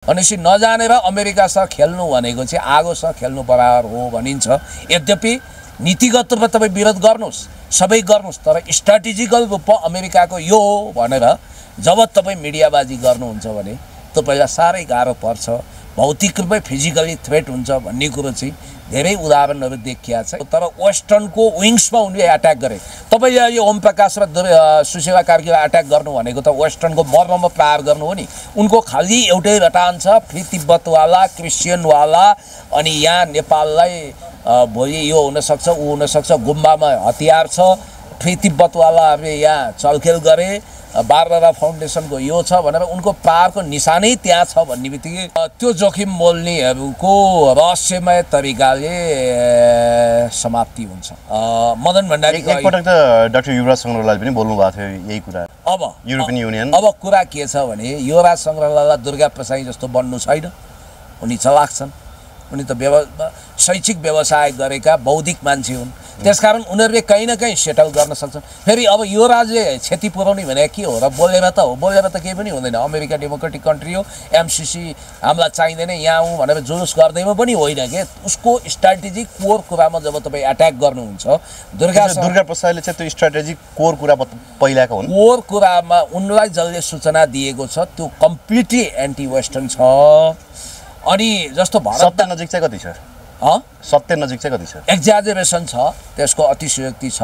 भनेपछि नजानेर अमेरिकासँग खेल्नु भनेको चाहिँ आगोसँग खेल्नु बराबर हो भनिन्छ। यद्यपि नीतिगत रूपमा तपाईँ विरोध गर्नुहोस्, सबै गर्नुहोस्, तर स्ट्राटेजिकल रूपमा अमेरिकाको यो हो भनेर जब तपाईँ मिडियाबाजी गर्नुहुन्छ भने तपाईँलाई साह्रै गाह्रो पर्छ। भौतिक रूपमै फिजिकली थ्रेट हुन्छ भन्ने कुरो चाहिँ धेरै उदाहरणहरू देखिया छ। तर वेस्टर्नको विङ्समा उनले अट्याक गरे। तपाईँले यो ओम प्रकाश र सुशीला कार्कीलाई अट्याक गर्नु भनेको त वेस्टर्नको मर्ममा प्रहार गर्नु हो नि। उनको खालि एउटै रटान छ, फ्री तिब्बतवाला, क्रिस्चियनवाला, अनि यहाँ नेपाललाई भोलि यो हुनसक्छ ऊ हुनसक्छ, गुम्बामा हतियार छ, फ्री तिब्बतवालाहरूले यहाँ चलखेल गरे, बारबरा फाउन्डेसनको यो छ भनेर उनको प्रहारको निशानै त्यहाँ छ भन्ने बित्तिकै त्यो जोखिम मोल्नेहरूको रहस्यमय तरिकाले समाप्ति हुन्छ। मदन भण्डारीको एकपटक त डाक्टर युवराज सङ्ग्रौलाले पनि बोल्नु भएको थियो यही कुरा। अब युरोपियन युनियन अब कुरा के छ भने युवराज सङ्ग्रौलालाई दुर्गा प्रसाई जस्तो बन्नु छैन। उनी चलाक छन्, उनी त शैक्षिक व्यवसाय गरेका बौद्धिक मान्छे हुन्। त्यसकारण उनीहरूले कहीँ न कहीँ सेटल गर्न सक्छन्। फेरि अब यो राज्यले क्षति पुर्याउने भने के हो र? बोलेर त हो, बोलेर त केही पनि हुँदैन। अमेरिका डेमोक्रेटिक कन्ट्री हो, एमसिसी हामीलाई चाहिँदैन यहाँ हौँ भनेर जुलुस गर्दैमा पनि होइन के। उसको स्ट्राटेजिक कोर कुरामा जब तपाईँ अट्याक गर्नुहुन्छ, दुर्गा प्रसादले चाहिँ त्यो स्ट्राटेजिक कोर कुरा पहिलाको हुन्। कोर कुरामा उनलाई जसले सूचना दिएको छ त्यो कम्प्लिटली एन्टी वेस्टर्न छ। अनि जस्तो सत्य नजिक चाहिँ कति छ? सत्य नजिक चाहिँ कति छ? एक्जाजरेसन छ, त्यसको अतिशयोक्ति छ,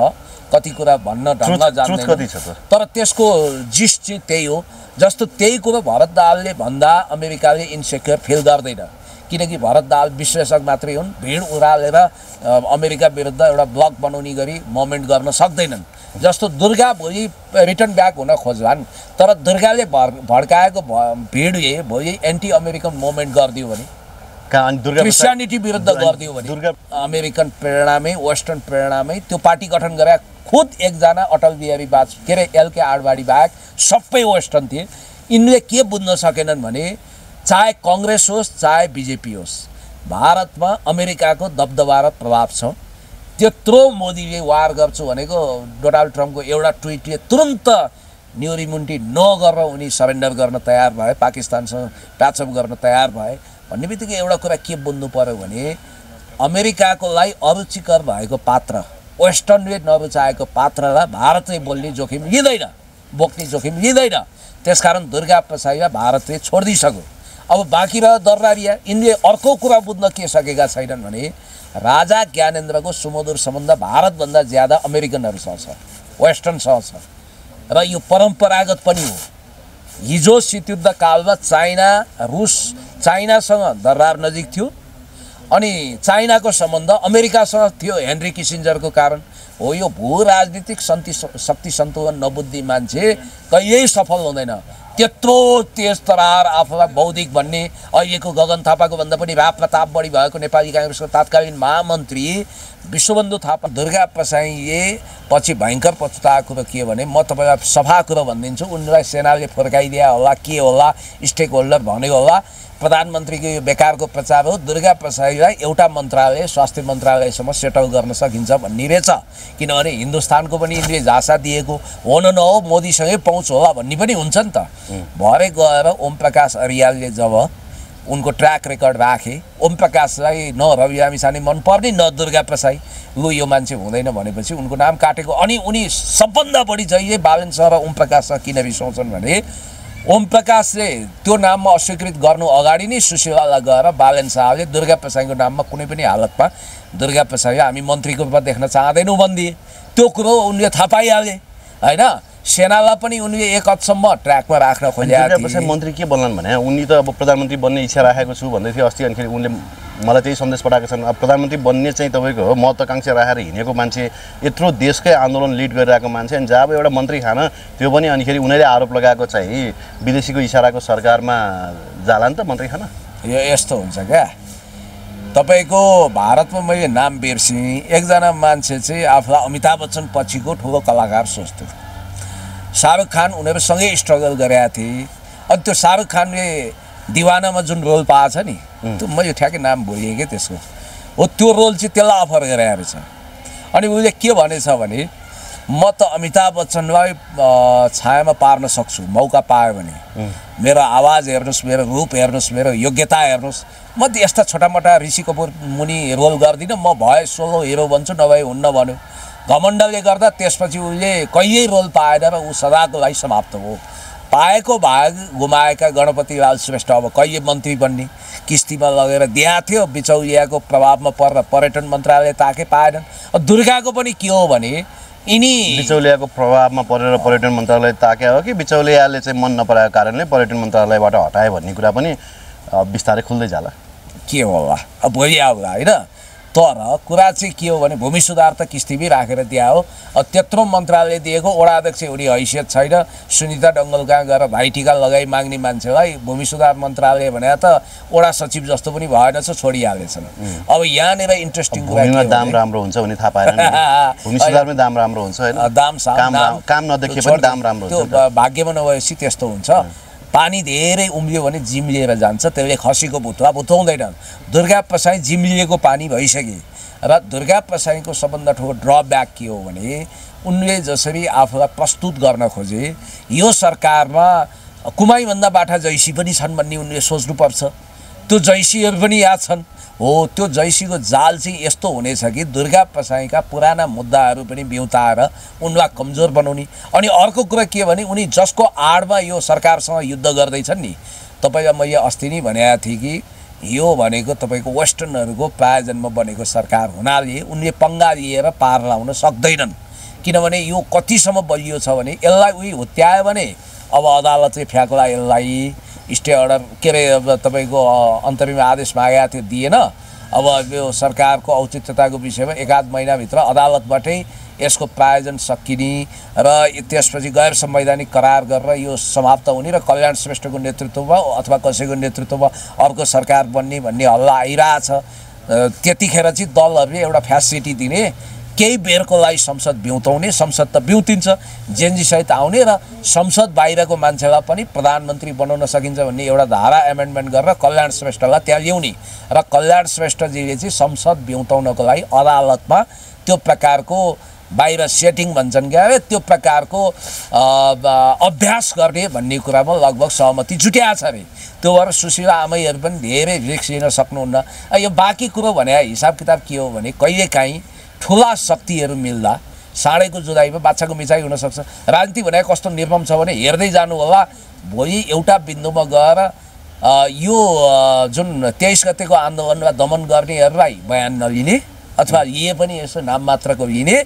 कति कुरा भन्न ढङ्ग जान्दैन। कति छ त? तर त्यसको जिस्ट चाहिँ त्यही हो। जस्तो त्यही कुरो भरत दाहालले भन्दा अमेरिकाले इन्सेक्योर फिल गर्दैन, किनकि भरत दाहाल विश्लेषक मात्रै हुन्। भिड उरालेर अमेरिका विरुद्ध एउटा ब्लक बनाउने गरी मोमेन्ट गर्न सक्दैनन्। जस्तो दुर्गा भोलि रिटर्न ब्याक हुन खोज्लान्, तर दुर्गाले भड्काएको भिडले भोलि एन्टी अमेरिकन मोमेन्ट गरिदियो भने, क्रिस्चियनिटी विरुद्ध गरिदियो भने, अमेरिकन प्रेरणामै वेस्टर्न प्रेरणामै त्यो पार्टी गठन गरे खुद एकजना अटल बिहारी वाजपेयी के अरे एलके आडवाणी बाहेक सबै वेस्टर्न थिए। यिनले के बुझ्न सकेनन् भने चाहे कङ्ग्रेस होस् चाहे बिजेपी होस्, भारतमा अमेरिकाको दबदबा र प्रभाव छ। त्यत्रो मोदीले वार गर्छु भनेको डोनाल्ड ट्रम्पको एउटा ट्विटले तुरन्त न्युरिमुन्टी नगरेर उनी सरेन्डर गर्न तयार भए, पाकिस्तानसँग प्याचअप गर्न तयार भए भन्ने बित्तिकै एउटा कुरा के बुझ्नु पर्यो भने अमेरिकाको लागि अरुचिकर भएको पात्र, वेस्टर्नले नरुचाएको पात्रलाई भारतले बोल्ने जोखिम लिँदैन, बोक्ने जोखिम लिँदैन। त्यसकारण दुर्गा प्रसाईलाई भारतले छोडिदिइसक्यो। अब बाँकी रह्यो दर्रारिया। यिनले अर्को कुरा बुझ्न के सकेका छैनन् भने राजा ज्ञानेन्द्रको सुमधुर सम्बन्ध भारतभन्दा ज्यादा अमेरिकनहरूसँग छ, वेस्टर्नसँग छ, र यो परम्परागत पनि हो। हिजो शीतयुद्ध कालमा चाइनासँग दरार नजिक थियो, अनि चाइनाको सम्बन्ध अमेरिकासँग थियो हेनरी किसिन्जरको कारण हो। यो भू राजनीतिक शक्ति सन्तुलन नबुद्धि मान्छे कहिल्यै सफल हुँदैन। त्यत्रो तेज तरार आफूलाई बौद्धिक भन्ने अहिलेको गगन थापाको भन्दा पनि भा प्रताप बढी भएको नेपाली काङ्ग्रेसको तत्कालीन महामन्त्री विश्वबन्धु थापा दुर्गा प्रसाईले पछि भयङ्कर पछुताएको कुरो के भने म तपाईँलाई सफा कुरो भनिदिन्छु, उनलाई सेनाले फर्काइदिया होला, के होला, स्टेक होल्डर भनेको होला, प्रधानमन्त्रीको यो बेकारको प्रचार हो। दुर्गा प्रसाईलाई एउटा मन्त्रालय स्वास्थ्य मन्त्रालयसम्म सेटल गर्न सकिन्छ भन्ने रहेछ, किनभने हिन्दुस्तानको पनि यिनले झाँसा दिएको हो न हो, मोदीसँगै पहुँच होला भन्ने पनि हुन्छ नि त। भरे गएर ओम प्रकाश अरियालले जब उनको ट्र्याक रेकर्ड राखे, ओम प्रकाशलाई न रवि लामिछाने मन पर्ने न दुर्गा प्रसाई, लु यो मान्छे हुँदैन भनेपछि उनको नाम काटेको। अनि उनी सबभन्दा बढी जहिले बालेनसँग र ओम प्रकाशसँग किन रिसाउँछन् भने ओम प्रकाशले त्यो नाममा अस्वीकृत गर्नु अगाडि नै सुशीलालाई गएर बालेन साहबले दुर्गा प्रसाईको नाममा कुनै पनि हालतमा दुर्गा प्रसाईलाई हामी मन्त्रीको रूपमा देख्न चाहँदैनौँ भनिदिए। त्यो कुरो उनले थाहा पाइहाले होइन। सेनालाई पनि उनले एक हदसम्म ट्र्याकमा राख्न खोजेका थिए। मन्त्री के बन्लान् भने उनी त अब प्रधानमन्त्री बन्ने इच्छा राखेको छु भन्दै थियो अस्ति, अनिखेरि उनले मलाई त्यही सन्देश पठाएका छन्। अब प्रधानमन्त्री बन्ने चाहिँ तपाईँको हो महत्त्वाकांक्षा राखेर हिँडेको मान्छे, यत्रो देशकै आन्दोलन लिड गरिरहेको मान्छे, अनि जब एउटा मन्त्री खान त्यो पनि अनिखेरि उनीहरूले आरोप लगाएको चाहिँ विदेशीको इसाराको सरकारमा जाला नि त मन्त्री खान। यो यस्तो हुन्छ क्या, तपाईँको भारतमा मैले नाम बिर्सेँ, एकजना मान्छे चाहिँ आफूलाई अमिताभ बच्चन पछिको ठुलो कलाकार सोच्थ्यो। शाहरुख खान उनीहरूसँगै स्ट्रगल गरेका थिए। अनि त्यो शाहरुख खानले दिवानामा जुन रोल पाएछ नि, त्यो मैले ठ्याक्कै नाम भुलेँ क्या त्यसको, हो त्यो रोल चाहिँ त्यसलाई अफर गरेको रहेछ। अनि उसले के भनेछ भने म त अमिताभ बच्चनलाई छायामा पार्न सक्छु मौका पायो भने। मेरो आवाज हेर्नुहोस्, मेरो रूप हेर्नुहोस्, मेरो योग्यता हेर्नुहोस्। म त यस्ता छोटामोटा ऋषि कपुर मुनि रोल गर्दिनँ। म भए सोलो हिरो बन्छु, नभए हुन्न भन्यो। घमण्डले गर्दा त्यसपछि उसले कहिल्यै रोल पाएन र ऊ सदाको लागि समाप्त हो। पाएको भाग गुमाएका गणपति लाल श्रेष्ठ अब कहिले मन्त्री बन्ने? किस्तीमा लगेर दिएको थियो, बिचौलियाको प्रभावमा परेर पर्यटन मन्त्रालय ताके पाएनन्। दुर्गाको पनि के हो भने यिनी बिचौलियाको प्रभावमा परेर पर्यटन मन्त्रालय ताक्या हो कि बिचौलियाले चाहिँ मन नपराएको कारणले पर्यटन मन्त्रालयबाट हटाए भन्ने कुरा पनि बिस्तारै खुल्दै जाला। के होला अब भोलि आउला होइन। तर कुरा चाहिँ के हो भने भूमि सुधार त किस्तीमै राखेर दिया हो। त्यत्रो मन्त्रालय दिएको वडा अध्यक्ष हुने हैसियत छैन। सुनिता डङ्गल कहाँ गएर भाइटिका लगाइ माग्ने मान्छेलाई भूमि सुधार मन्त्रालय भने त वडा सचिव जस्तो पनि भएनछ, छोडिहालेछन्। अब यहाँनिर इन्ट्रेस्टिङ कुरा भूमिमा दाम राम्रो हुन्छ भने थाहा पाएन नि। भूमि सुधारमै दाम राम्रो हुन्छ होइन। काम नदेखिए पनि दाम राम्रो हुन्छ। त्यो भाग्यमा नभएपछि त्यस्तो हुन्छ। पानी धेरै उम्लियो भने जिम्लिएर जान्छ, त्यसले खसीको भुत्वा भुत्वाउँदैन। दुर्गा प्रसाई जिम्लिएको पानी भइसके र दुर्गा प्रसाईको सबभन्दा ठुलो ड्रब्याक के हो भने उनले जसरी आफूलाई प्रस्तुत गर्न खोजे यो सरकारमा कुमाईभन्दा बाठा जैसी पनि छन् भन्ने उनले सोच्नुपर्छ। त्यो जैसीहरू पनि यहाँ छन् हो। त्यो जैसीको जाल चाहिँ यस्तो हुनेछ कि दुर्गा प्रसाईका पुराना मुद्दाहरू पनि बिउताएर उनलाई कमजोर बनाउने। अनि अर्को कुरा के भने उनी जसको आडमा यो सरकारसँग युद्ध गर्दैछन् नि, तपाईँलाई मैले अस्ति नै भनेको थिएँ कि यो भनेको तपाईँको वेस्टर्नहरूको प्रायोजनमा बनेको सरकार हुनाले उनले पङ्गा लिएर पार लाउन सक्दैनन्। किनभने यो कतिसम्म बलियो छ भने यसलाई उही हुत्यायो भने अब अदालतले फ्याक्ला यसलाई। स्टे अर्डर के अरे तपाईँको अन्तरिम आदेश मागेको थियो, दिएन। अब यो सरकारको औचित्यताको विषयमा एकाध महिनाभित्र अदालतबाटै यसको प्रायोजन सकिने र त्यसपछि गैर संवैधानिक करार गरेर यो समाप्त हुने र कल्याण श्रेष्ठको नेतृत्वमा अथवा कसैको नेतृत्वमा अर्को सरकार बन्ने भन्ने हल्ला आइरहेछ। त्यतिखेर चाहिँ दलहरूले एउटा फ्यासिलिटी दिने, केही बेरको लागि संसद बिउताउने। संसद त बिउतिन्छ, जेएनजीसहित आउने र संसद बाहिरको मान्छेलाई पनि प्रधानमन्त्री बनाउन सकिन्छ भन्ने एउटा धारा एमेन्डमेन्ट गरेर कल्याण श्रेष्ठलाई त्यहाँ ल्याउने र कल्याण श्रेष्ठजीले चाहिँ संसद बिउताउनको लागि अदालतमा त्यो प्रकारको बाहिर सेटिङ भन्छन् क्या अरे त्यो प्रकारको अभ्यास गर्ने भन्ने कुरामा लगभग सहमति जुट्या छ अरे। त्यो भएर सुशीला आमैहरू पनि धेरै रिस्क लिन सक्नुहुन्न। यो बाँकी कुरो भने हिसाब किताब के हो भने कहिलेकाहीँ ठुला शक्तिहरू मिल्दा साँडेको जुदाईमा बाछाको मिचाइ हुनसक्छ। राजनीति भने कस्तो निर्मम छ भने हेर्दै जानु होला। भोलि एउटा बिन्दुमा गएर यो जुन 23 गतेको आन्दोलनलाई दमन गर्नेहरूलाई बयान नलिने अथवा लिए पनि यसो नाम मात्रको लिने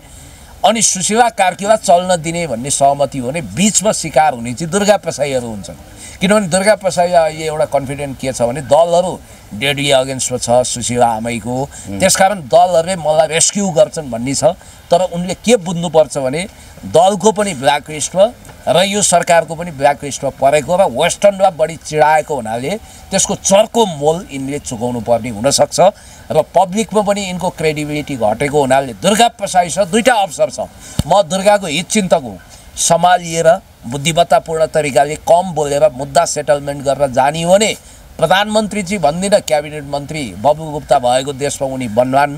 अनि सुशीला कार्कीलाई चल्न दिने भन्ने सहमति हो भने बिचमा शिकार हुने चाहिँ दुर्गा प्रसाईहरू हुन्छन्। किनभने दुर्गा प्रसाई अहिले एउटा कन्फिडेन्ट के छ भने दलहरू डेडली अगेन्स्टमा छ सुशीला आमैको। त्यसकारण दलहरूले मलाई रेस्क्यु गर्छन् भन्ने छ। तर उनले के बुझ्नुपर्छ भने दलको पनि ब्ल्याक लिस्टमा र यो सरकारको पनि ब्ल्याक लिस्टमा परेको र वेस्टर्नलाई बढी चिडाएको हुनाले त्यसको चर्को मोल यिनले चुकाउनु पर्ने हुनसक्छ र पब्लिकमा पनि यिनको क्रेडिबिलिटी घटेको हुनाले दुर्गा प्रसाईसँग दुईटा अवसर छ। म दुर्गाको हितचिन्तक हुँ। सम्हालिएर बुद्धिमत्तापूर्ण तरिकाले कम बोलेर मुद्दा सेटलमेन्ट गरेर जाने हो भने प्रधानमन्त्री चाहिँ भन्दिनँ, क्याबिनेट मन्त्री बबु गुप्ता भएको देशमा उनी बन्लान्।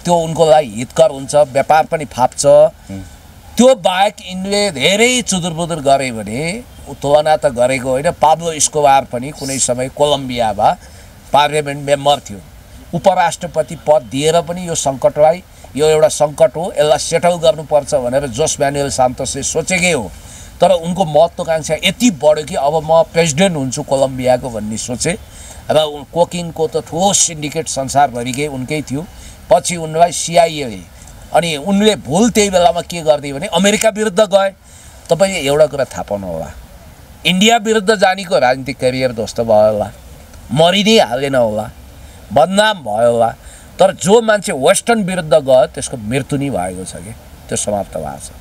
त्यो उनको लागि हितकर हुन्छ, व्यापार पनि फाप्छ। त्यो बाहेक यिनले धेरै चुदुरबुदुर गरे भने तुलना त गरेको होइन। पाब्लो एस्कोबार पनि कुनै समय कोलम्बियामा पार्लियामेन्ट मेम्बर थियो। उपराष्ट्रपति पद दिएर पनि यो सङ्कटलाई यो एउटा सङ्कट हो, यसलाई सेटल गर्नुपर्छ भनेर जोस म्यानुएल सान्तोसले सोचेकै हो। तर उनको महत्त्वाकांक्षा यति बढ्यो कि अब म प्रेसिडेन्ट हुन्छु कोलम्बियाको भन्ने सोचे र कोकिनको त ठुलो सिन्डिकेट संसारभरिकै उनकै थियो। पछि उनलाई सिआइएले अनि उनले भुल त्यही बेलामा के गरिदियो भने अमेरिका विरुद्ध गए। तपाईँले एउटा कुरा थाहा पाउनु होला, इन्डिया विरुद्ध जानेको राजनीतिक करियर ध्वस्त भयो होला, मरि नै हालेन होला, बदनाम भयो होला। तर जो मान्छे वेस्टर्न विरुद्ध गयो त्यसको मृत्यु नै भएको छ कि त्यो समाप्त भएको छ।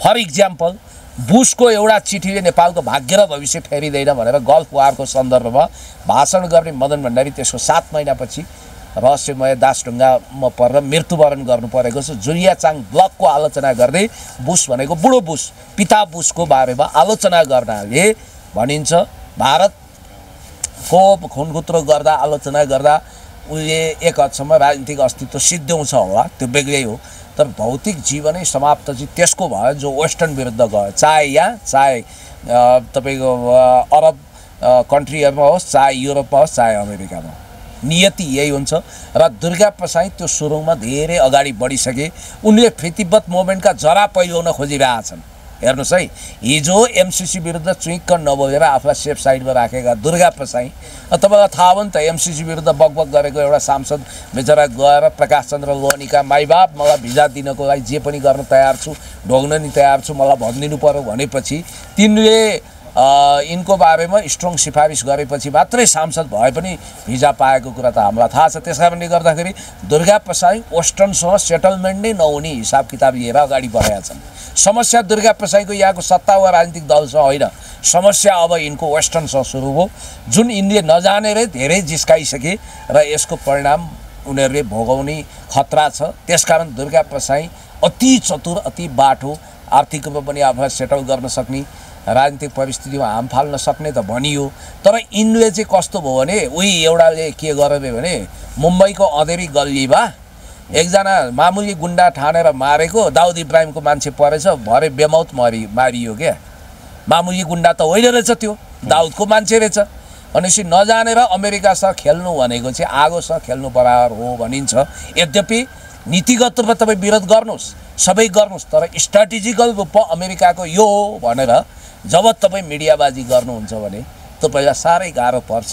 फर इक्जाम्पल बुसको एउटा चिठीले नेपालको भाग्य र भविष्य फेरिँदैन भनेर गल्फ वारको सन्दर्भमा भाषण गर्ने मदन भण्डारी त्यसको 7 महिनापछि रहस्यमय दासढुङ्गामा परेर मृत्युवरण गर्नु परेको छ। जुलिया चाङ ब्लकको आलोचना गर्दै बुस भनेको बुढो बुस पिता बुसको बारेमा आलोचना गर्नाले भनिन्छ भारतको खुनखुत्रो गर्दा आलोचना गर्दा उनले एक हदसम्म राजनीतिक अस्तित्व सिद्ध्याउँछ होला, त्यो बेग्लै हो। तर तर भौतिक जीवनै समाप्त चाहिँ त्यसको भयो जो वेस्टर्न विरुद्ध गयो, चाहे यहाँ चाहे तपाईँको अरब कन्ट्रीहरूमा होस्, चाहे युरोपमा होस्, चाहे अमेरिकामा। नियति यही हुन्छ र दुर्गा प्रसाई त्यो सुरुङमा धेरै अगाडि बढिसके। उनले प्रीतिबद्ध मोमेन्टका जरा पहिल्याउन खोजिरहेछन्। हेर्नुहोस् है, हिजो एमसिसी विरुद्ध चुइक्क नबोलेर आफूलाई सेफ साइडमा राखेका दुर्गा प्रसाई, तपाईँलाई थाहा भयो नि त एमसिसी विरुद्ध बकबक गरेको एउटा सांसद बेचरा गएर प्रकाश चन्द्र लोहनीका माइबाप मलाई भिजा दिनको लागि जे पनि गर्न तयार छु, ढोग्न नि तयार छु, मलाई भनिदिनु पर्यो भनेपछि तिनले यिनको बारेमा स्ट्रङ सिफारिस गरेपछि मात्रै सांसद भए पनि भिजा पाएको कुरा त हामीलाई थाहा छ। त्यस कारणले गर्दाखेरि दुर्गा प्रसाई वेस्टर्नसँग सेटलमेन्ट नै नहुने हिसाब किताब लिएर अगाडि बढेका छन्। समस्या दुर्गा प्रसाईको यहाँको सत्ता वा राजनीतिक दलसँग होइन, समस्या अब यिनको वेस्टर्नसँग सुरु हो, जुन यिनले नजानेरै धेरै जिस्काइसके र यसको परिणाम उनीहरूले भोगाउने खतरा छ। त्यसकारण दुर्गा प्रसाई अति चतुर, अति बाठो, आर्थिक रूपमा पनि आफूलाई सेटल गर्न सक्ने, राजनीतिक परिस्थितिमा हाम फाल्न सक्ने त भनियो। तर यिनले चाहिँ कस्तो भयो भने उही एउटाले के गर्यो भने मुम्बईको अँधेरी गल्लीमा एकजना मामुली गुन्डा ठानेर मारेको दाउद इब्राहिमको मान्छे परेछ, भरे बेमौत मारियो क्या। मामुली गुन्डा त होइन रहेछ, त्यो दाउदको मान्छे रहेछ। भनेपछि नजानेर अमेरिकासँग खेल्नु भनेको चाहिँ आगोसँग खेल्नु बराबर हो भनिन्छ। यद्यपि नीतिगत रूपमा तपाईँ विरोध गर्नुहोस्, सबै गर्नुहोस्, तर स्ट्राटेजिकल रूपमा अमेरिकाको यो हो भनेर जब तपाईँ मिडियाबाजी गर्नुहुन्छ भने तपाईँलाई साह्रै गाह्रो पर्छ।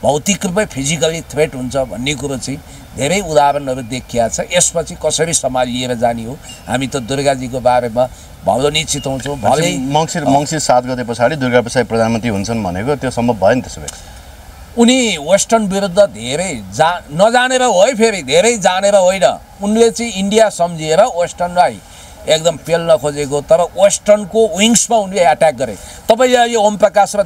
भौतिक रूपमै फिजिकली थ्रेट हुन्छ भन्ने कुरो चाहिँ धेरै उदाहरणहरू देखिया छ। यसपछि कसरी सम्हालिएर जाने हो, हामी त दुर्गाजीको बारेमा भलो निश्चित हुन्छौँ। भलै मङ्सिर 7 गते पछाडि दुर्गा प्रसाई प्रधानमन्त्री हुन्छन् भनेको त्यो सम्भव भयो नि त्यसो भए। उनी वेस्टर्न विरुद्ध धेरै नजानेर हो है, फेरि धेरै जानेर होइन, उनले चाहिँ इन्डिया सम्झिएर वेस्टर्नलाई एकदम पेल्न खोजेको, तर वेस्टर्नको विङ्समा उनले एट्याक गरे। तपाईँले यो ओम प्रकाश र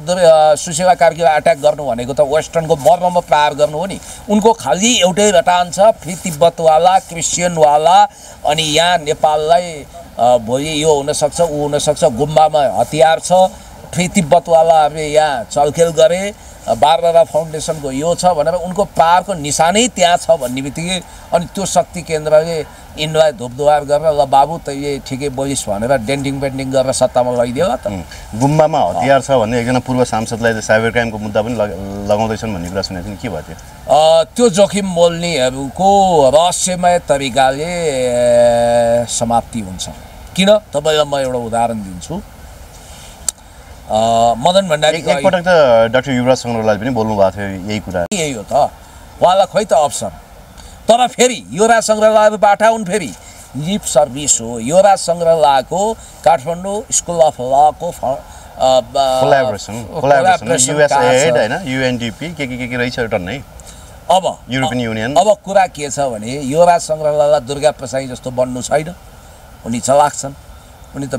सुशीला कार्कीलाई एट्याक गर्नु भनेको त वेस्टर्नको मर्ममा प्रहार गर्नु हो नि। उनको खालि एउटै रटान छ, फ्री तिब्बतवाला, क्रिस्चियनवाला, अनि यहाँ नेपाललाई भोलि यो हुनसक्छ ऊ हुनसक्छ, गुम्बामा हतियार छ, फ्री तिब्बतवालाहरूले यहाँ चलखेल गरे, बारबरा फाउन्डेसनको यो छ भनेर उनको प्रहारको निशानै त्यहाँ छ भन्ने बित्तिकै अनि त्यो शक्ति केन्द्रले यिनलाई धुपधुवार गरेर ल बाबु तैँले ठिकै बोलिस् भनेर डेन्टिङ पेन्टिङ गरेर सत्तामा लैदियो त। गुम्बामा हतियार छ भन्ने एकजना पूर्व सांसदलाई साइबर क्राइमको मुद्दा पनि लगाउँदैछन् भन्ने कुरा सुनेको थिएँ, के भयो त्यो? त्यो जोखिम मोल्नेहरूको रहस्यमय तरिकाले समाप्ति हुन्छ। किन? तपाईँलाई म एउटा उदाहरण दिन्छु। मदन भण्डारी एकपटक त डाक्टर युवराज सङ्ग्रवालले पनि बोल्नु भएको थियो यही कुरा। यही हो त, उहाँलाई खोइ त अवसर। तर फेरि युवराज सङ्ग्रवाल पाठा हुन्, फेरि लिप सर्भिस हो। युवराज सङ्ग्रवालको काठमाडौँ स्कुल अफ लको कोलाबोरेसन युएसएड हैन, युएनडीपी के रहेछ एउटा नै। अब युरोपियन युनियन। अब कुरा के छ भने युवराज सङ्ग्रवाललाई दुर्गा प्रसाई जस्तो बन्नु छैन। उनी चलाक छन्, उनी त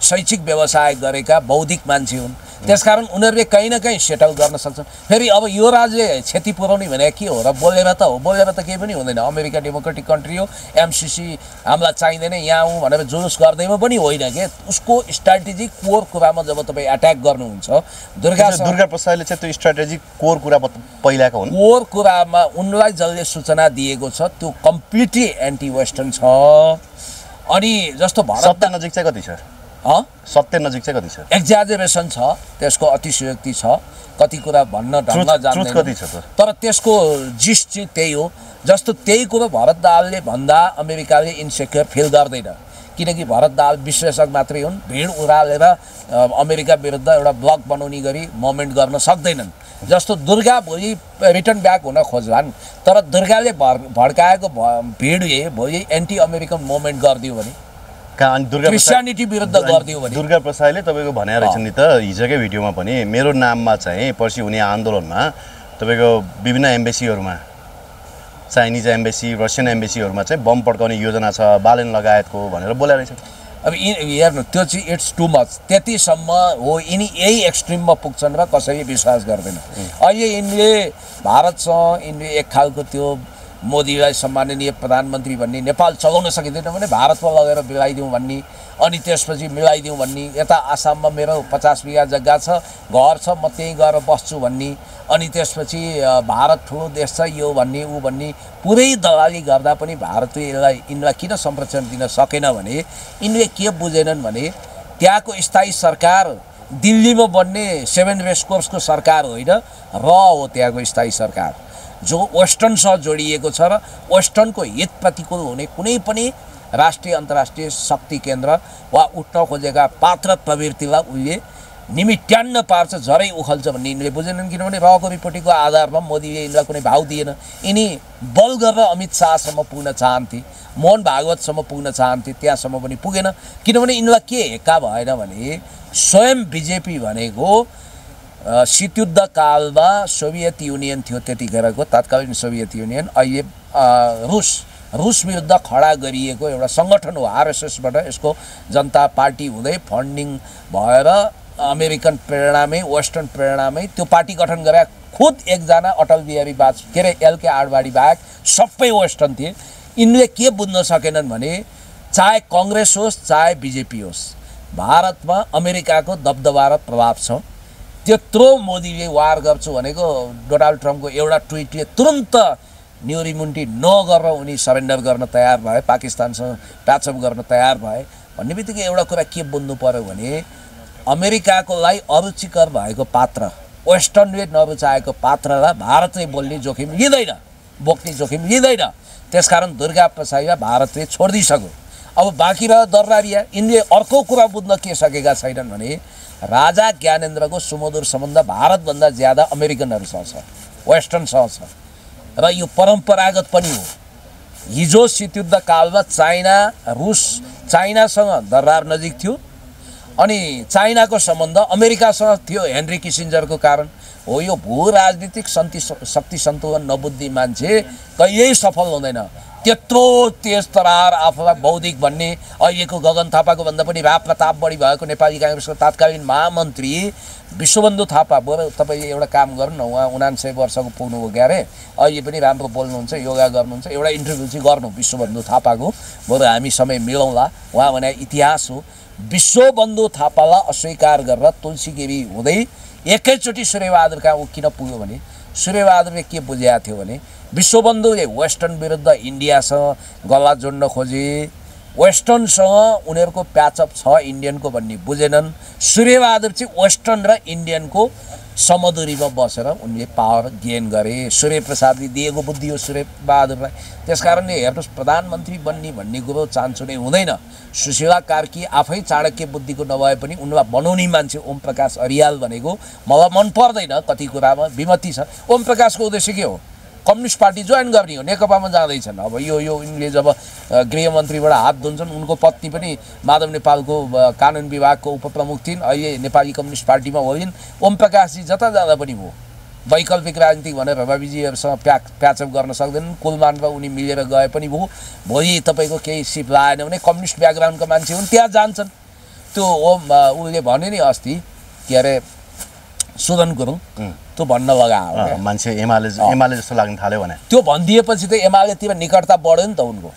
शैक्षिक व्यवसाय गरेका बौद्धिक मान्छे हुन्। त्यसकारण उनीहरूले कहीँ न कहीँ सेटल गर्न सक्छन्। फेरि अब यो राज्यले क्षति पुर्याउने भने के हो र? बोलेर त हो, बोलेर त केही पनि हुँदैन। अमेरिका डेमोक्रेटिक कन्ट्री हो, एमसिसी हामीलाई चाहिँदैन यहाँ हौँ भनेर जुलुस गर्दैमा पनि होइन के। उसको स्ट्राटेजिक कोर कुरामा जब तपाईँ एट्याक गर्नुहुन्छ, दुर्गा प्रसादले चाहिँ त्यो स्ट्राटेजिक कोर कुरा पहिलाको हुन्। कोर कुरामा उनलाई जसले सूचना दिएको छ त्यो कम्प्लिटली एन्टी वेस्टर्न छ। अनि जस्तो सत्य नजिक चाहिँ कति छ? सत्य नजिक चाहिँ कति छ? एक्जाजरेसन छ, त्यसको अतिशयोक्ति छ, कति कुरा भन्न ढङ्ग जान्दैन। कति छ त? तर त्यसको जिस्ट चाहिँ त्यही हो। जस्तो त्यही कुरो भरत दाहालले भन्दा अमेरिकाले इन्सेक्योर फिल गर्दैन, किनकि भरत दाहाल विश्लेषक मात्रै हुन्। भिड उरालेर अमेरिका विरुद्ध एउटा ब्लक बनाउने गरी मोमेन्ट गर्न सक्दैनन्। जस्तो दुर्गा भोलि रिटर्न ब्याक हुन खोज्लान्, तर दुर्गाले भड्काएको भिडले भोलि एन्टी अमेरिकन मोमेन्ट गरिदियो भने, क्रिस्चियनिटी विरुद्ध गरिदियो भने। दुर्गा प्रसादले तपाईँको भने रहेछ नि त हिजोकै भिडियोमा पनि, मेरो नाममा चाहिँ पर्सि हुने आन्दोलनमा तपाईँको विभिन्न एम्बेसीहरूमा, चाइनिज एम्बेसी, रसियन एम्बेसीहरूमा चाहिँ बम पड्काउने योजना छ बालेन लगायतको भनेर बोलेर रहेछ। अब हेर्नु त्यो चाहिँ इट्स टु मच, त्यतिसम्म हो। यिनी यही एक्सट्रिममा पुग्छन् र कसैले विश्वास गर्दैन। अहिले यिनले भारतसँग यिनले एक खालको त्यो मोदीलाई सम्माननीय प्रधानमन्त्री भन्ने, नेपाल चलाउन सकिँदैन भने भारतमा लगेर बिलाइदिउँ भन्ने, अनि त्यसपछि मिलाइदिउँ भन्ने, यता आसाममा मेरो 50 बिघा जग्गा छ, घर छ, म त्यहीँ गएर बस्छु भन्ने, अनि त्यसपछि भारत ठुलो देश छ यो भन्ने ऊ भन्ने, पुरै दलाली गर्दा पनि भारतले यिनलाई किन संरक्षण दिन सकेन भने यिनले के बुझेनन् भने त्यहाँको स्थायी सरकार दिल्लीमा बन्ने 7 रेसकोर्सको सरकार होइन, हो त्यहाँको स्थायी सरकार जो वेस्टर्नसँग जोडिएको छ र वेस्टर्नको हित प्रतिकूल हुने कुनै पनि राष्ट्रिय अन्तर्राष्ट्रिय शक्ति केन्द्र वा उठ्न खोजेका पात्र प्रवृत्तिलाई उसले निमिट्यान्न पार्छ, झरै उखल्छ भन्ने यिनले बुझेनन्। किनभने रको रिपोर्टिङको आधारमा मोदीले यिनलाई कुनै भाउ दिएन। यिनी बल गरेर अमित शाहसम्म पुग्न चाहन्थे, मोहन भागवतसम्म पुग्न चाहन्थे, त्यहाँसम्म पनि पुगेन। किनभने यिनलाई के हेक्का भएन भने स्वयं बिजेपी भनेको शीतयुद्ध कालमा सोभियत युनियन थियो, त्यतिखेरको तत्कालीन सोभियत युनियन, अहिले रुस विरुद्ध खडा गरिएको एउटा सङ्गठन हो। आरएसएसबाट यसको जनता पार्टी हुँदै फन्डिङ भएर अमेरिकन प्रेरणामै वेस्टर्न प्रेरणामै त्यो पार्टी गठन गरे। खुद एकजना अटल बिहारी वाजपेयी के अरे एलके आडवाणी बाहेक सबै वेस्टर्न थिए। यिनले के बुझ्न सकेनन् भने चाहे कङ्ग्रेस होस् चाहे बिजेपी होस्, भारतमा अमेरिकाको दबदबा र प्रभाव छ। त्यत्रो मोदीले वार गर्छु भनेको डोनाल्ड ट्रम्पको एउटा ट्विटले तुरन्त न्युरिमुन्टी नगरेर उनी सरेन्डर गर्न तयार भए, पाकिस्तानसँग प्याचअप गर्न तयार भए भन्ने बित्तिकै एउटा कुरा के बुझ्नु पर्यो भने अमेरिकाको लागि अरुचिकर भएको पात्र, वेस्टर्नले नरुचाएको पात्रलाई भारतले बोल्ने जोखिम लिँदैन, बोक्ने जोखिम लिँदैन। त्यसकारण दुर्गा प्रसाईलाई भारतले छोडिदिइसक्यो। अब बाँकी रह्यो दर्रारिया। यिनले अर्को कुरा बुझ्न के सकेका छैनन् भने राजा ज्ञानेन्द्रको सुमधुर सम्बन्ध भारतभन्दा ज्यादा अमेरिकनहरूसँग छ, वेस्टर्नसँग छ र यो परम्परागत पनि हो। हिजो शीतयुद्ध कालमा चाइनासँग दरार नजिक थियो अनि चाइनाको सम्बन्ध अमेरिकासँग थियो हेनरी किसिन्जरको कारण हो। यो भू राजनीतिक शक्ति सन्तुलन नबुद्धि मान्छे कहिल्यै सफल हुँदैन। त्यत्रो तेज तरार आफूलाई बौद्धिक भन्ने अहिलेको गगन थापाको भन्दा पनि राप प्रताप बढी भएको नेपाली काङ्ग्रेसको तत्कालीन महामन्त्री विश्वबन्धु थापा, बरु तपाईँले एउटा काम गर्नु न, उहाँ 79 वर्षको पुग्नुभयो क्यारे, अहिले पनि राम्रो बोल्नुहुन्छ, योगा गर्नुहुन्छ, एउटा इन्टरभ्यू चाहिँ गर्नु विश्वबन्धु थापाको, बरु हामी समय मिलाउँला। उहाँ भने इतिहास हो। विश्वबन्धु थापालाई अस्वीकार गरेर तुलसी गिरी हुँदै एकैचोटि सूर्यबहादुर कहाँ ऊ किन पुग्यो भने सूर्यबहादुरले के बुझेको थियो भने विश्वबन्धुले वेस्टर्न विरुद्ध इन्डियासँग गल्ला जोड्न खोजे, वेस्टर्नसँग उनीहरूको प्याचअप छ इन्डियनको भन्ने बुझेनन्। सूर्यबहादुर चाहिँ वेस्टर्न र इन्डियनको समदुरीमा बसेर उनले पावर गेन गरे। सूर्यप्रसादले दिएको बुद्धि हो सूर्यबहादुरलाई। त्यसकारणले हेर्नुहोस्, प्रधानमन्त्री बन्ने भन्ने कुरो चान्चो नै हुँदैन। सुशीला कार्की आफै चाणक्य बुद्धिको नभए पनि उनलाई बनाउने मान्छे ओम प्रकाश अरियाल भनेको मलाई मन पर्दैन, कति कुरामा विमति छ। ओम प्रकाशको उद्देश्य के हो? कम्युनिस्ट पार्टी जोइन गर्ने हो, नेकपामा जाँदैछन्। अब यो यिनले जब गृहमन्त्रीबाट हात धुन्छन्, उनको पत्नी पनि माधव नेपालको कानुन विभागको उपप्रमुख थिइन्, अहिले नेपाली कम्युनिस्ट पार्टीमा होइन्। ओम प्रकाशजी जता जाँदा पनि भयो। वैकल्पिक राजनीति भनेर रविजीहरूसँग प्याचअप गर्न सक्दैनन्, कुलमान र उनी मिलेर गए पनि भयो। भोलि तपाईँको केही सिप लाएन भने कम्युनिस्ट ब्याकग्राउन्डका मान्छे हुन् त्यहाँ जान्छन्। त्यो उसले भन्यो नि अस्ति, के अरे सुदन गुरुङ, त्यो भन्न लगायो मान्छे एमाले जस्तो लाग्न थाल्यो भने त्यो भनिदिएपछि त एमालेतिर निकटता बढ्यो नि त उनको।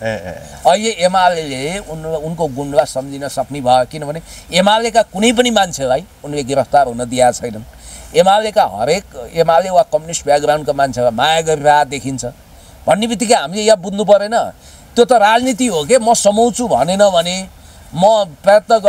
अहिले एमाले उनको गुणलाई सम्झिन सक्ने भयो, किनभने एमालेका कुनै पनि मान्छेलाई उनले गिरफ्तार हुन दिएका छैनन्। एमालेका एमाले वा कम्युनिस्ट ब्याकग्राउन्डका मान्छेलाई माया गरिरहेको देखिन्छ भन्ने बित्तिकै हामीले यहाँ बुझ्नु परेन। त्यो त राजनीति हो के। म समाउँछु भनेन भने, म प्रयत्न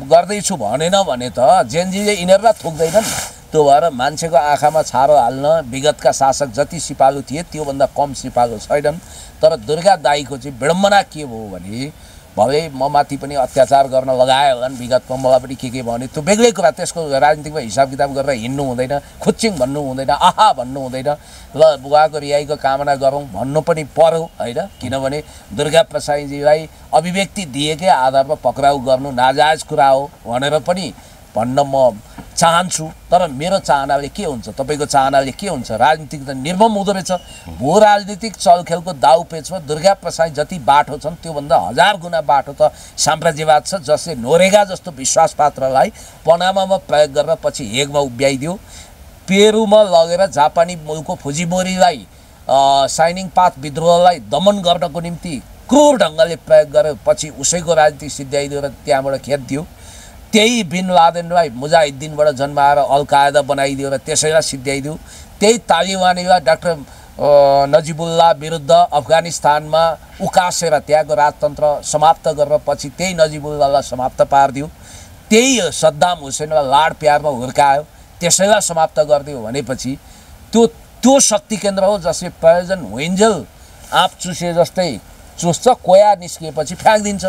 गर्दैछु भनेन भने त जेनजीले यिनीहरूलाई थुक्दैनन्। त्यो भएर मान्छेको आँखामा छारो हाल्न विगतका शासक जति सिपालु थिए त्योभन्दा कम सिपालु छैनन्। तर दुर्गा दाईको चाहिँ विडम्बना के भयो भने भले म माथि पनि अत्याचार गर्न लगायो होलान् विगतमा, मलाई पनि के भन्यो, त्यो बेग्लै कुरा। त्यसको राजनीतिकमा हिसाब किताब गरेर हिँड्नु हुँदैन, खुच्चिङ भन्नु हुँदैन, आहा भन्नु हुँदैन। ल बुवाको रिहाईको कामना गरौँ भन्नु पनि पर्यो होइन। किनभने दुर्गा प्रसाईजीलाई अभिव्यक्ति दिएकै आधारमा पक्राउ गर्नु नाजायज कुरा हो भनेर पनि भन्न म चाहन्छु। तर मेरो चाहनाले के हुन्छ, तपाईँको चाहनाले के हुन्छ? राजनीतिक त निर्मम हुँदो रहेछ। भू राजनीतिक चलखेलको दाउपेचमा दुर्गा प्रसाद जति बाटो छन् त्योभन्दा 1000 गुणा बाटो त साम्राज्यवाद छ, जसले नोरेगा जस्तो विश्वासपात्रलाई पनामामा प्रयोग गरेर पछि हेगमा उभ्याइदियो। पेरुमा लगेर जापानी मुलको फुजिमोरीलाई साइनिङ पाथ विद्रोहलाई दमन गर्नको निम्ति क्रूर ढङ्गले प्रयोग गरेर पछि उसैको राजनीति सिद्ध्याइदियो र त्यहाँबाट खेद्यो। त्यही बिन लादेनलाई मुजाहिद्दिनबाट जन्माएर अल कायदा बनाइदियो र त्यसैलाई सिद्ध्याइदियो। त्यही तालिबानीलाई डाक्टर नजिबुल्लाह विरुद्ध अफगानिस्तानमा उकासेर त्यहाँको राजतन्त्र समाप्त गरेर पछि त्यही नजिबुल्लाहलाई समाप्त पारिदियो। त्यही सद्दाम हुसेनलाई लाड प्यारमा हुर्कायो, त्यसैलाई समाप्त गरिदियो भनेपछि त्यो शक्ति केन्द्र हो जसले प्रयोजन होइन्जेल आँप चुसे जस्तै चुस्छ, कोया निस्किएपछि फ्याँकिदिन्छ।